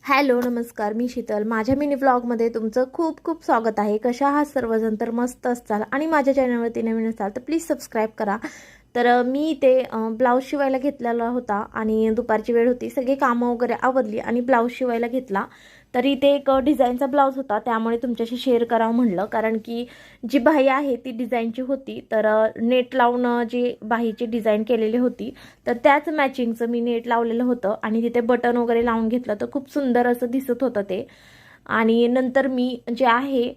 Hello नमस्कार, मी शीतल. माझ्या mini व्लॉगमध्ये तुमचं खूप खूप स्वागत आहे. कशा आहात सर्वजण? तर मस्त असताल आणि माझ्या चॅनलवरती नवीन असाल तर प्लीज सबस्क्राईब करा. तर मी ते ब्लाऊज शिवायला घेतलेला होता आणि दुपारची वेळ होती, सगळी कामं वगैरे आवरली आणि ब्लाऊज शिवायला घेतला. तर इथे एक डिझाईनचा ब्लाऊज होता, त्यामुळे तुमच्याशी शेअर करावं म्हणलं. कारण की जी बाही आहे ती डिझाईनची होती, तर नेट लावून जी बाहीची डिझाईन केलेली होती तर त्याच मॅचिंगचं मी नेट लावलेलं होतं आणि तिथे बटन वगैरे लावून घेतलं तर खूप सुंदर असं दिसत होतं ते. आणि नंतर मी जे आहे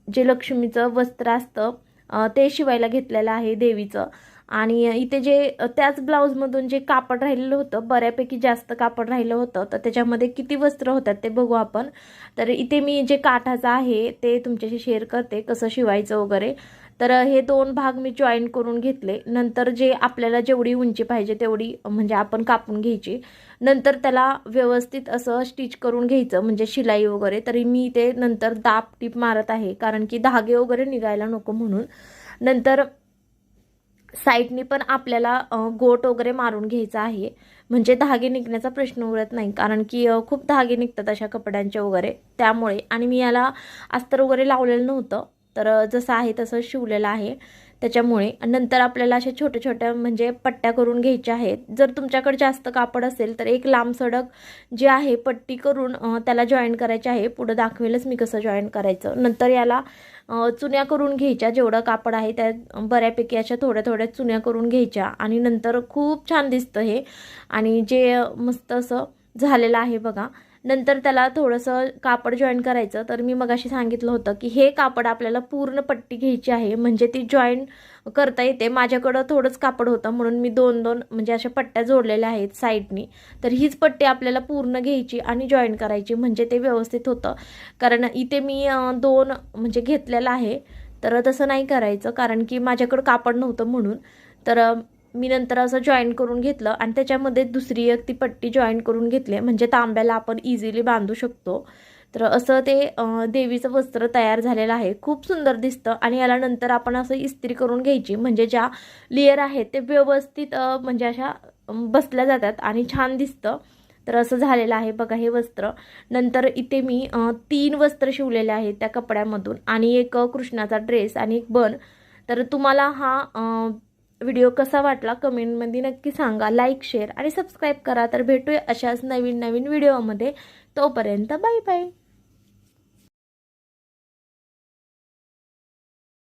जे लक्ष्मीचं वस्त्र असतं ते शिवायला घेतलेलं आहे देवीचं. आणि इथे जे त्याच ब्लाऊजमधून जे कापड राहिलेलं होतं, बऱ्यापैकी जास्त कापड राहिलं होतं, तर त्याच्यामध्ये किती वस्त्र होतात ते बघू आपण. तर इथे मी जे काठाचं आहे ते तुमच्याशी शेअर करते कसं शिवायचं वगैरे. तर हे दोन भाग मी जॉईन करून घेतले. नंतर जे आपल्याला जेवढी उंची पाहिजे तेवढी म्हणजे आपण कापून घ्यायची. नंतर त्याला व्यवस्थित असं स्टिच करून घ्यायचं, म्हणजे शिलाई वगैरे. तरी मी ते नंतर दाब टीप मारत आहे, कारण की धागे वगैरे निघायला नको म्हणून. नंतर साईडनी पण आपल्याला गोट वगैरे मारून घ्यायचा आहे, म्हणजे धागे निघण्याचा प्रश्न उरत नाही. कारण की खूप धागे निघतात अशा कपड्यांचे वगैरे, त्यामुळे. आणि मी याला अस्तर वगैरे लावलेलं नव्हतं, तर जसं आहे तसं शिवलेलं आहे त्याच्यामुळे. नंतर आपल्याला अशा छोट्या छोट्या म्हणजे पट्ट्या करून घ्यायच्या आहेत. जर तुमच्याकडे जास्त कापड असेल तर एक लांब सडक जी आहे पट्टी करून त्याला जॉईन करायचे आहे. पुढे दाखवेलच मी कसं जॉईन करायचं. नंतर याला चुन्या करून घ्यायच्या, जेवढं कापड आहे त्यात बऱ्यापैकी अशा थोड्या थोड्या चुन्या करून घ्यायच्या. आणि नंतर खूप छान दिसतं हे. आणि जे मस्त असं झालेलं आहे बघा. नंतर त्याला थोडंसं कापड जॉईन करायचं. तर मी मगाशी सांगितलं होतं की हे कापड आपल्याला पूर्ण पट्टी घ्यायची आहे, म्हणजे ती जॉईन करता येते. माझ्याकडं थोडंच कापड होतं म्हणून मी दोन दोन म्हणजे अशा पट्ट्या जोडलेल्या आहेत साईडनी. तर हीच पट्टी आपल्याला पूर्ण घ्यायची आणि जॉईन करायची, म्हणजे ते व्यवस्थित होतं. कारण इथे मी दोन म्हणजे घेतलेलं आहे, तर तसं नाही करायचं कारण की माझ्याकडं कापड नव्हतं म्हणून. तर मी नंतर असं जॉईन करून घेतलं आणि त्याच्यामध्ये दुसरी एक ती पट्टी जॉईन करून घेतली, म्हणजे तांब्याला आपण इझिली बांधू शकतो. तर असं ते देवीचं वस्त्र तयार झालेलं आहे. खूप सुंदर दिसतं. आणि याला नंतर आपण असं इस्त्री करून घ्यायची, म्हणजे ज्या लेयर आहेत ते व्यवस्थित म्हणजे अशा बसल्या जातात आणि छान दिसतं. तर असं झालेलं आहे बघा हे वस्त्र. नंतर इथे मी 3 वस्त्र शिवलेले आहेत त्या कपड्यामधून, आणि एक कृष्णाचा ड्रेस आणि एक बन. तर तुम्हाला हा व्हिडिओ कसा वाटला कमेंटमध्ये नक्की सांगा. लाईक, शेअर आणि सबस्क्राईब करा. तर भेटूया अशाच नवीन नवीन व्हिडिओमध्ये. तोपर्यंत बाय बाय.